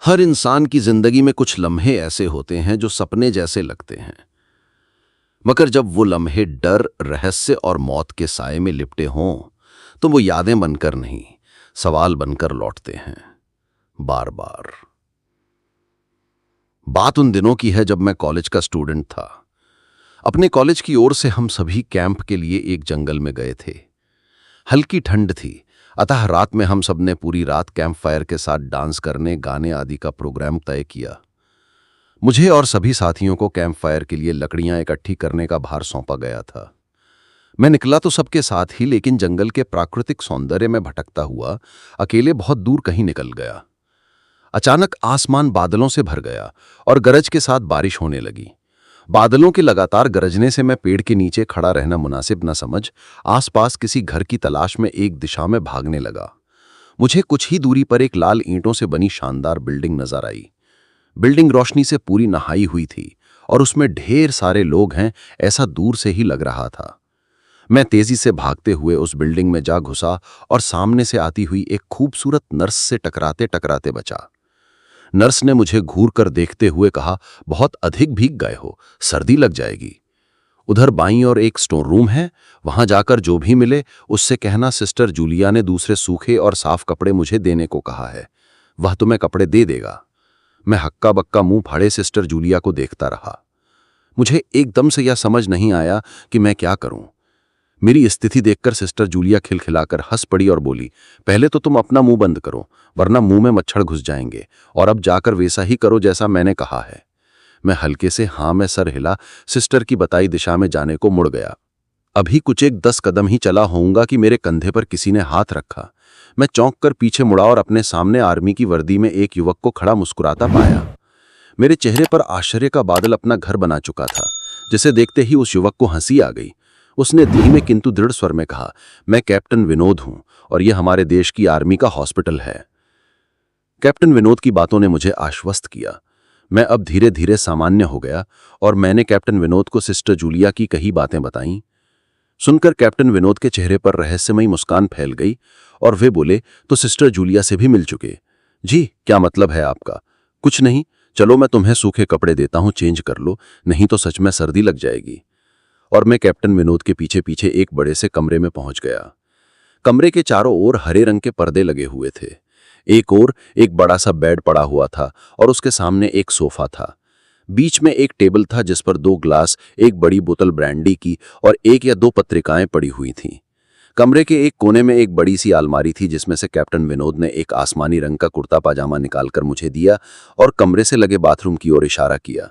हर इंसान की जिंदगी में कुछ लम्हे ऐसे होते हैं जो सपने जैसे लगते हैं, मगर जब वो लम्हे डर, रहस्य और मौत के साए में लिपटे हों तो वो यादें बनकर नहीं, सवाल बनकर लौटते हैं बार बार। बात उन दिनों की है जब मैं कॉलेज का स्टूडेंट था। अपने कॉलेज की ओर से हम सभी कैंप के लिए एक जंगल में गए थे। हल्की ठंड थी, अतः रात में हम सबने पूरी रात कैंप फायर के साथ डांस करने, गाने आदि का प्रोग्राम तय किया। मुझे और सभी साथियों को कैंप फायर के लिए लकड़ियां इकट्ठी करने का भार सौंपा गया था। मैं निकला तो सबके साथ ही, लेकिन जंगल के प्राकृतिक सौंदर्य में भटकता हुआ अकेले बहुत दूर कहीं निकल गया। अचानक आसमान बादलों से भर गया और गरज के साथ बारिश होने लगी। बादलों के लगातार गरजने से मैं पेड़ के नीचे खड़ा रहना मुनासिब न समझ आसपास किसी घर की तलाश में एक दिशा में भागने लगा। मुझे कुछ ही दूरी पर एक लाल ईंटों से बनी शानदार बिल्डिंग नजर आई। बिल्डिंग रोशनी से पूरी नहाई हुई थी और उसमें ढेर सारे लोग हैं, ऐसा दूर से ही लग रहा था। मैं तेजी से भागते हुए उस बिल्डिंग में जा घुसा और सामने से आती हुई एक खूबसूरत नर्स से टकराते टकराते बचा। नर्स ने मुझे घूर कर देखते हुए कहा, बहुत अधिक भीग गए हो, सर्दी लग जाएगी। उधर बाईं ओर एक स्टोर रूम है, वहां जाकर जो भी मिले उससे कहना सिस्टर जूलिया ने दूसरे सूखे और साफ कपड़े मुझे देने को कहा है, वह तुम्हें कपड़े दे देगा। मैं हक्का बक्का मुंह फाड़े सिस्टर जूलिया को देखता रहा। मुझे एकदम से यह समझ नहीं आया कि मैं क्या करूं। मेरी स्थिति देखकर सिस्टर जूलिया खिलखिलाकर हंस पड़ी और बोली, पहले तो तुम अपना मुंह बंद करो, वरना मुंह में मच्छर घुस जाएंगे, और अब जाकर वैसा ही करो जैसा मैंने कहा है। मैं हल्के से हाँ में सर हिला सिस्टर की बताई दिशा में जाने को मुड़ गया। अभी कुछ एक 10 कदम ही चला होऊंगा कि मेरे कंधे पर किसी ने हाथ रखा। मैं चौंक कर पीछे मुड़ा और अपने सामने आर्मी की वर्दी में एक युवक को खड़ा मुस्कुराता पाया। मेरे चेहरे पर आश्चर्य का बादल अपना घर बना चुका था, जिसे देखते ही उस युवक को हंसी आ गई। उसने धीमे किंतु दृढ़ स्वर में कहा, मैं कैप्टन विनोद हूं और यह हमारे देश की आर्मी का हॉस्पिटल है। कैप्टन विनोद की बातों ने मुझे आश्वस्त किया। मैं अब धीरे धीरे सामान्य हो गया और मैंने कैप्टन विनोद को सिस्टर जूलिया की कही बातें बताईं। सुनकर कैप्टन विनोद के चेहरे पर रहस्यमयी मुस्कान फैल गई और वे बोले, तो सिस्टर जूलिया से भी मिल चुके? जी, क्या मतलब है आपका? कुछ नहीं, चलो मैं तुम्हें सूखे कपड़े देता हूं, चेंज कर लो, नहीं तो सच में सर्दी लग जाएगी। और मैं कैप्टन विनोद के पीछे पीछे एक बड़े से कमरे में पहुंच गया। कमरे के चारों ओर हरे रंग के पर्दे लगे हुए थे। एक ओर एक बड़ा सा बेड पड़ा हुआ था और उसके सामने एक सोफा था। बीच में एक टेबल था जिस पर 2 ग्लास, एक बड़ी बोतल ब्रांडी की और 1 या 2 पत्रिकाएं पड़ी हुई थीं। कमरे के एक कोने में एक बड़ी सी अलमारी थी जिसमें से कैप्टन विनोद ने एक आसमानी रंग का कुर्ता पाजामा निकालकर मुझे दिया और कमरे से लगे बाथरूम की ओर इशारा किया।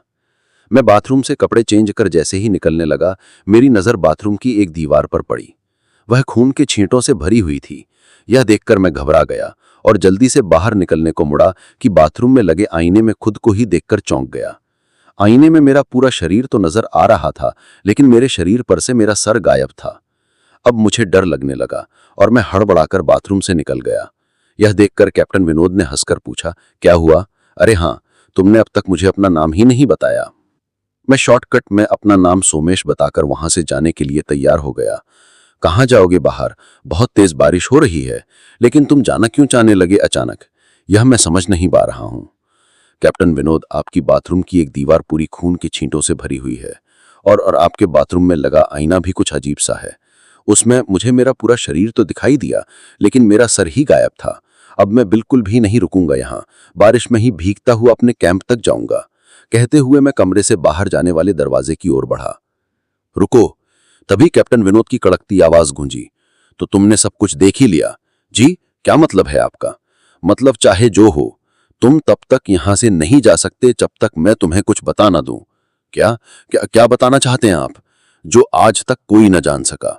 मैं बाथरूम से कपड़े चेंज कर जैसे ही निकलने लगा, मेरी नज़र बाथरूम की एक दीवार पर पड़ी। वह खून के छींटों से भरी हुई थी। यह देखकर मैं घबरा गया और जल्दी से बाहर निकलने को मुड़ा कि बाथरूम में लगे आईने में खुद को ही देखकर चौंक गया। आईने में मेरा पूरा शरीर तो नजर आ रहा था, लेकिन मेरे शरीर पर से मेरा सर गायब था। अब मुझे डर लगने लगा और मैं हड़बड़ाकर बाथरूम से निकल गया। यह देखकर कैप्टन विनोद ने हंसकर पूछा, क्या हुआ? अरे हाँ, तुमने अब तक मुझे अपना नाम ही नहीं बताया। मैं शॉर्टकट में अपना नाम सोमेश बताकर वहां से जाने के लिए तैयार हो गया। कहाँ जाओगे? बाहर बहुत तेज बारिश हो रही है। लेकिन तुम जाना क्यों चाहने लगे अचानक? यह मैं समझ नहीं पा रहा हूं। कैप्टन विनोद, आपकी बाथरूम की एक दीवार पूरी खून की छींटों से भरी हुई है और आपके बाथरूम में लगा आईना भी कुछ अजीब सा है। उसमें मुझे मेरा पूरा शरीर तो दिखाई दिया, लेकिन मेरा सर ही गायब था। अब मैं बिल्कुल भी नहीं रुकूंगा, यहाँ बारिश में ही भीगता हुआ अपने कैंप तक जाऊंगा। कहते हुए मैं कमरे से बाहर जाने वाले दरवाजे की ओर बढ़ा। रुको! तभी कैप्टन विनोद की कड़कती आवाज गूंजी, तो तुमने सब कुछ देख ही लिया? जी, क्या मतलब है आपका? मतलब चाहे जो हो, तुम तब तक यहां से नहीं जा सकते जब तक मैं तुम्हें कुछ बता ना दूं। क्या क्या क्या बताना चाहते हैं आप? जो आज तक कोई न जान सका।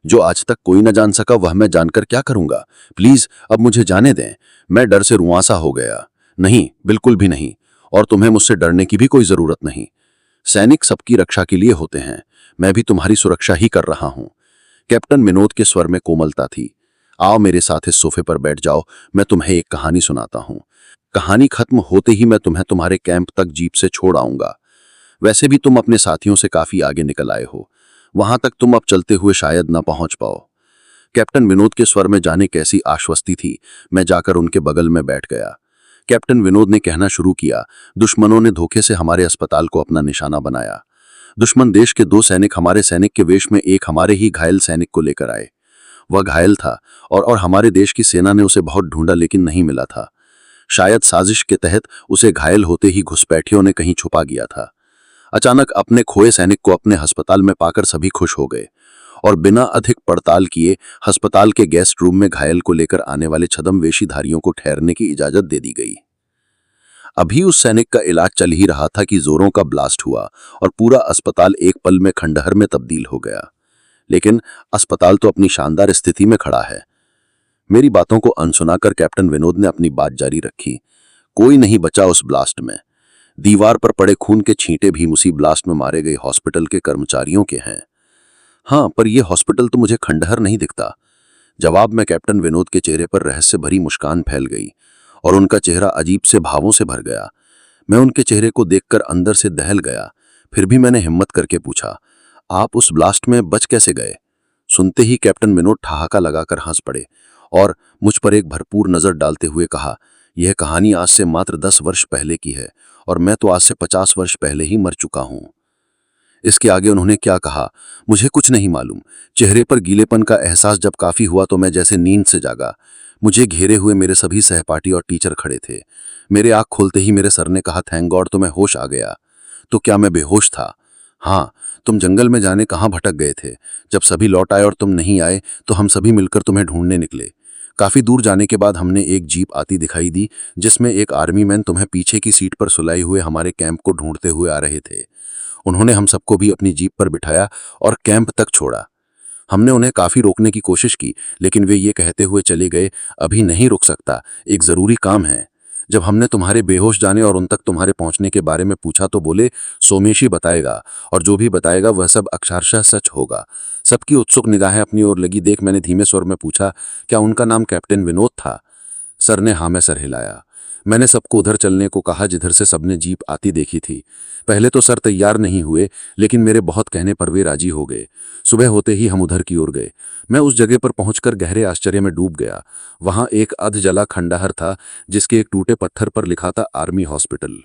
जो आज तक कोई न जान सका वह मैं जानकर क्या करूंगा? प्लीज अब मुझे जाने दें। मैं डर से रुआंसा हो गया। नहीं, बिल्कुल भी नहीं, और तुम्हें मुझसे डरने की भी कोई जरूरत नहीं। सैनिक सबकी रक्षा के लिए होते हैं, मैं भी तुम्हारी सुरक्षा ही कर रहा हूं। कैप्टन विनोद के स्वर में कोमलता थी। आओ मेरे साथ इस सोफे पर बैठ जाओ, मैं तुम्हें एक कहानी सुनाता हूं। कहानी खत्म होते ही मैं तुम्हें तुम्हारे कैंप तक जीप से छोड़ आऊंगा। वैसे भी तुम अपने साथियों से काफी आगे निकल आए हो, वहां तक तुम अब चलते हुए शायद न पहुंच पाओ। कैप्टन विनोद के स्वर में जाने कैसी आश्वस्ति थी। मैं जाकर उनके बगल में बैठ गया। कैप्टन विनोद ने कहना शुरू किया, दुश्मनों ने धोखे से हमारे अस्पताल को अपना निशाना बनाया। दुश्मन देश के 2 सैनिक हमारे सैनिक के वेश में एक हमारे ही घायल सैनिक को लेकर आए। वह घायल था और हमारे देश की सेना ने उसे बहुत ढूंढा लेकिन नहीं मिला था। शायद साजिश के तहत उसे घायल होते ही घुसपैठियों ने कहीं छुपा गया था। अचानक अपने खोए सैनिक को अपने अस्पताल में पाकर सभी खुश हो गए और बिना अधिक पड़ताल किए अस्पताल के गेस्ट रूम में घायल को लेकर आने वाले छद्मवेशीधारियों को ठहरने की इजाजत दे दी गई। अभी उस सैनिक का इलाज चल ही रहा था कि जोरों का ब्लास्ट हुआ और पूरा अस्पताल एक पल में खंडहर में तब्दील हो गया। लेकिन अस्पताल तो अपनी शानदार स्थिति में खड़ा है। मेरी बातों को अनसुनाकर कैप्टन विनोद ने अपनी बात जारी रखी। कोई नहीं बचा उस ब्लास्ट में। दीवार पर पड़े खून के छींटे भी उसी ब्लास्ट में मारे गए हॉस्पिटल के कर्मचारियों के हैं। हाँ, पर यह हॉस्पिटल तो मुझे खंडहर नहीं दिखता। जवाब में कैप्टन विनोद के चेहरे पर रहस्य भरी मुस्कान फैल गई और उनका चेहरा अजीब से भावों से भर गया। मैं उनके चेहरे को देखकर अंदर से दहल गया। फिर भी मैंने हिम्मत करके पूछा, आप उस ब्लास्ट में बच कैसे गए? सुनते ही कैप्टन विनोद ठहाका लगाकर हंस पड़े और मुझ पर एक भरपूर नजर डालते हुए कहा, यह कहानी आज से मात्र 10 वर्ष पहले की है और मैं तो आज से 50 वर्ष पहले ही मर चुका हूं। इसके आगे उन्होंने क्या कहा मुझे कुछ नहीं मालूम। चेहरे पर गीलेपन का एहसास जब काफी हुआ तो मैं जैसे नींद से जागा। मुझे घेरे हुए मेरे सभी सहपाठी और टीचर खड़े थे। मेरे आंख खोलते ही मेरे सर ने कहा, थैंक गॉड तुम्हें होश आ गया। तो क्या मैं बेहोश था? हाँ, तुम जंगल में जाने कहाँ भटक गए थे। जब सभी लौट आए और तुम नहीं आए तो हम सभी मिलकर तुम्हें ढूंढने निकले। काफी दूर जाने के बाद हमने एक जीप आती दिखाई दी जिसमें एक आर्मी मैन तुम्हें पीछे की सीट पर सुलाए हुए हमारे कैंप को ढूंढते हुए आ रहे थे। उन्होंने हम सबको भी अपनी जीप पर बिठाया और कैंप तक छोड़ा। हमने उन्हें काफी रोकने की कोशिश की लेकिन वे ये कहते हुए चले गए, अभी नहीं रुक सकता, एक जरूरी काम है। जब हमने तुम्हारे बेहोश जाने और उन तक तुम्हारे पहुंचने के बारे में पूछा तो बोले सोमेशी बताएगा और जो भी बताएगा वह सब अक्षरशः सच होगा। सबकी उत्सुक निगाहें अपनी ओर लगी देख मैंने धीमे स्वर में पूछा, क्या उनका नाम कैप्टन विनोद था? सर ने हाँ में सर हिलाया। मैंने सबको उधर चलने को कहा जिधर से सबने जीप आती देखी थी। पहले तो सर तैयार नहीं हुए लेकिन मेरे बहुत कहने पर वे राजी हो गए। सुबह होते ही हम उधर की ओर गए। मैं उस जगह पर पहुंचकर गहरे आश्चर्य में डूब गया। वहां एक अध जला खंडहर था जिसके एक टूटे पत्थर पर लिखा था आर्मी हॉस्पिटल।